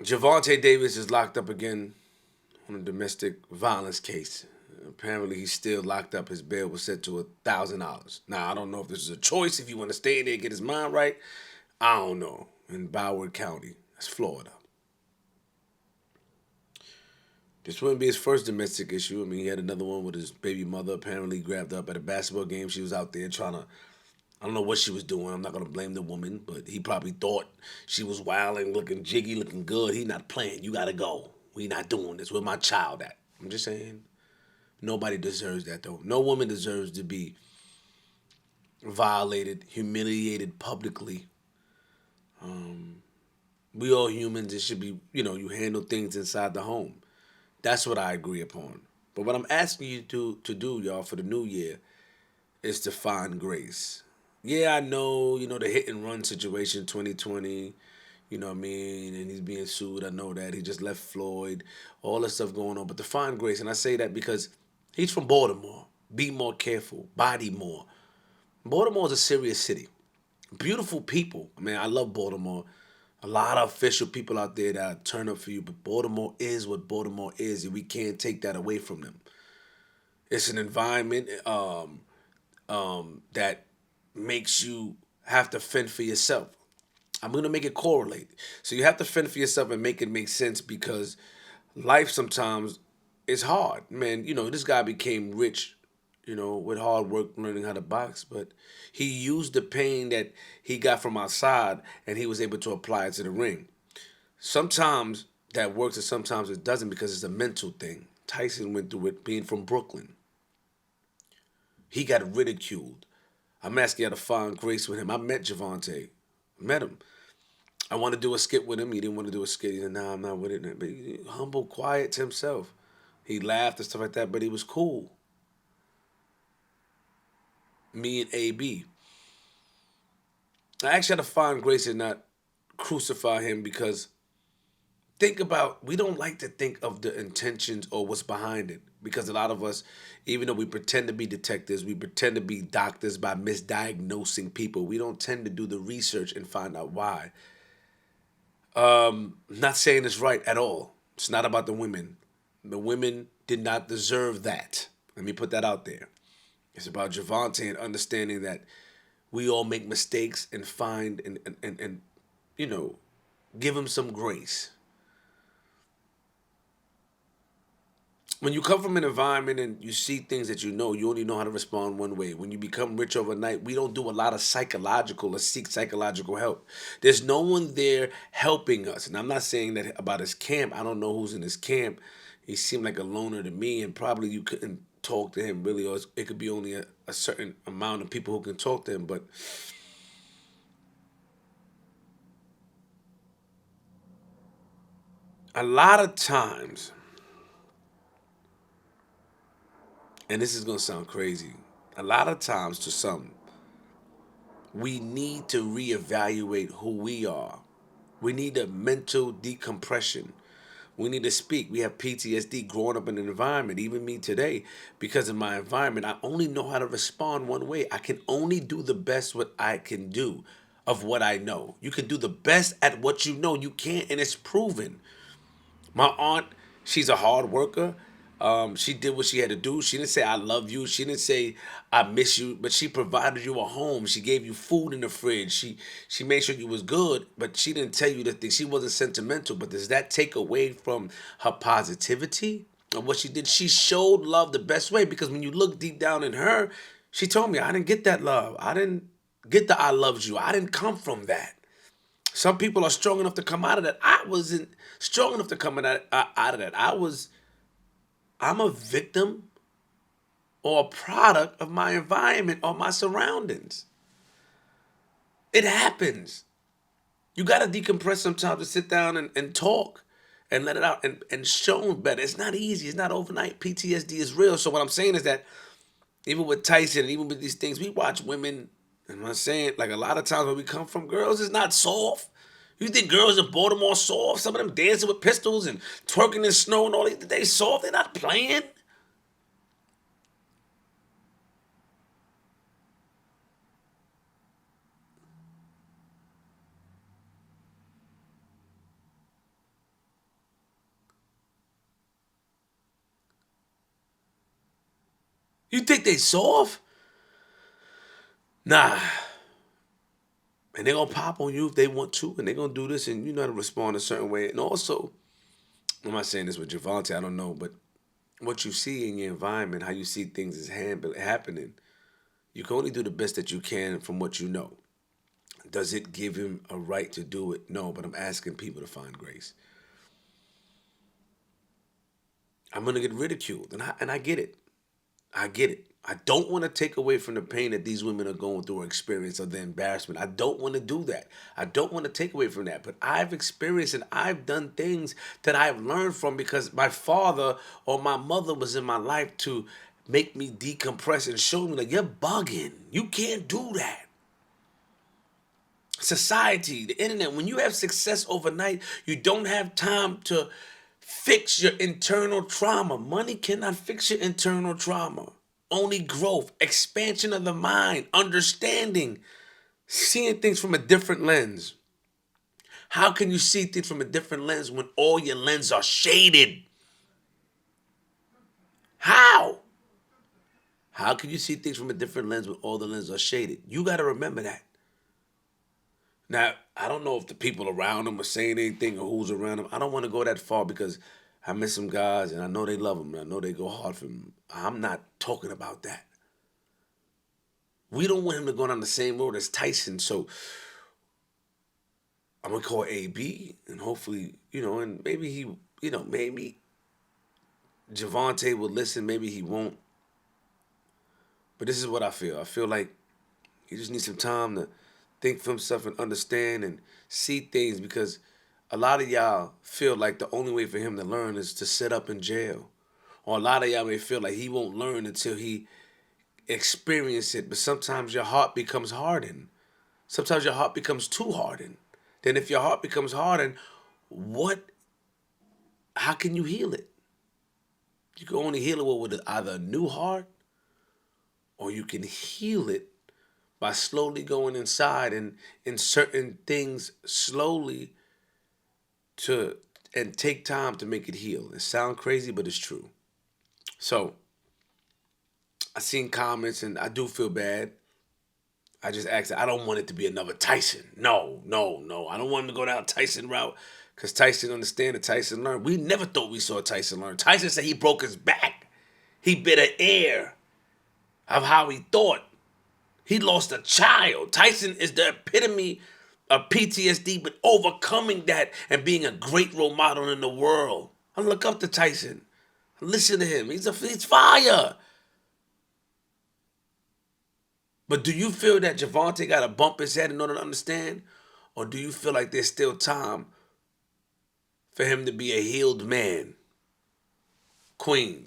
Gervonta Davis is locked up again on a domestic violence case. Apparently, he's still locked up. His bail was set to $1,000. Now, I don't know if this is a choice. If you want to stay in there and get his mind right, I don't know. In Broward County, that's Florida. This wouldn't be his first domestic issue. I mean, he had another one with his baby mother. Apparently, grabbed up at a basketball game. She was out there trying to. I don't know what she was doing. I'm not gonna blame the woman, but he probably thought she was wilding, looking jiggy, looking good. He not playing. You gotta go. We not doing this. Where my child at? I'm just saying. Nobody deserves that though. No woman deserves to be violated, humiliated publicly. We all humans. It should be, you handle things inside the home. That's what I agree upon. But what I'm asking you to do, y'all, for the new year is to find grace. Yeah, I know, the hit and run situation 2020, you know what I mean, and he's being sued. I know that. He just left Floyd, all this stuff going on. But to find grace, and I say that because he's from Baltimore. Be more careful, body more. Baltimore is a serious city. Beautiful people. I mean, I love Baltimore. A lot of official people out there that turn up for you, but Baltimore is what Baltimore is, and we can't take that away from them. It's an environment that makes you have to fend for yourself. I'm gonna make it correlate. So you have to fend for yourself and make it make sense because life sometimes is hard. Man, this guy became rich, with hard work learning how to box, but he used the pain that he got from outside and he was able to apply it to the ring. Sometimes that works and sometimes it doesn't because it's a mental thing. Tyson went through it being from Brooklyn. He got ridiculed. I'm asking you to find grace with him. I met Gervonta. Met him. I want to do a skit with him. He didn't want to do a skit. He said, "Nah, I'm not with it." But he, humble, quiet to himself. He laughed and stuff like that, but he was cool. Me and AB. I actually had to find grace and not crucify him because think about, we don't like to think of the intentions or what's behind it because a lot of us, even though we pretend to be detectives, we pretend to be doctors by misdiagnosing people. We don't tend to do the research and find out why. Not saying it's right at all. It's not about the women. The women did not deserve that. Let me put that out there. It's about Gervonta and understanding that we all make mistakes and find and you know give him some grace. When you come from an environment and you see things that you only know how to respond one way. When you become rich overnight, we don't do a lot of psychological or seek psychological help. There's no one there helping us. And I'm not saying that about his camp. I don't know who's in his camp. He seemed like a loner to me, and probably you couldn't talk to him really, or it could be only a certain amount of people who can talk to him. But a lot of times, and this is going to sound crazy, a lot of times to some, we need to reevaluate who we are. We need a mental decompression. We need to speak. We have PTSD growing up in an environment, even me today, because of my environment. I only know how to respond one way. I can only do the best what I can do of what I know. You can do the best at what you know. You can't, and it's proven. My aunt, she's a hard worker. She did what she had to do. She didn't say I love you. She didn't say I miss you, but she provided you a home. She gave you food in the fridge. She made sure you was good, but she didn't tell you the thing. She wasn't sentimental. But does that take away from her positivity and what she did? She showed love the best way because when you look deep down in her, she told me I didn't get that love. I didn't get the I loved you. I didn't come from that. Some people are strong enough to come out of that. I wasn't strong enough to come out of that. I'm a victim or a product of my environment or my surroundings. It happens. You got to decompress sometimes to sit down and talk and let it out and show them better. It's not easy. It's not overnight. PTSD is real. So what I'm saying is that even with Tyson and even with these things, we watch women, and I'm saying like a lot of times where we come from, girls is not soft. You think girls in Baltimore soft? Some of them dancing with pistols and twerking in snow and all that. They soft. They're not playing. You think they soft? Nah. And they're gonna pop on you if they want to, and they're gonna do this, and you know how to respond a certain way. And also, I'm not saying this with Gervonta, I don't know, but what you see in your environment, how you see things is happening, you can only do the best that you can from what you know. Does it give him a right to do it? No, but I'm asking people to find grace. I'm gonna get ridiculed, and I get it. I get it. I don't want to take away from the pain that these women are going through or experience or the embarrassment. I don't want to do that. I don't want to take away from that. But I've experienced and I've done things that I've learned from because my father or my mother was in my life to make me decompress and show me like you're bugging. You can't do that. Society, the internet, when you have success overnight, you don't have time to fix your internal trauma. Money cannot fix your internal trauma. Only growth, expansion of the mind, understanding, seeing things from a different lens. How can you see things from a different lens when all your lenses are shaded? How? How can you see things from a different lens when all the lenses are shaded? You got to remember that. Now, I don't know if the people around him are saying anything or who's around him. I don't want to go that far because I miss some guys and I know they love him and I know they go hard for him. I'm not talking about that. We don't want him to go down the same road as Tyson. So I'm gonna call AB and hopefully, and maybe he, maybe Gervonta will listen, maybe he won't. But this is what I feel. I feel like he just needs some time to think for himself and understand and see things because a lot of y'all feel like the only way for him to learn is to sit up in jail. Or a lot of y'all may feel like he won't learn until he experience it. But sometimes your heart becomes hardened. Sometimes your heart becomes too hardened. Then if your heart becomes hardened, what how can you heal it? You can only heal it with either a new heart or you can heal it by slowly going inside and in certain things slowly to and take time to make it heal. It sounds crazy, but it's true. So I seen comments and I do feel bad. I just asked, I don't want it to be another Tyson. No, no, no. I don't want him to go down Tyson route because Tyson understand that Tyson learned. We never thought we saw Tyson learn. Tyson said he broke his back. He bit an ear of how he thought. He lost a child. Tyson is the epitome of PTSD, but overcoming that and being a great role model in the world. I look up to Tyson. Listen to him. He's fire. But do you feel that Gervonta got to bump his head in order to understand? Or do you feel like there's still time for him to be a healed man? Queen.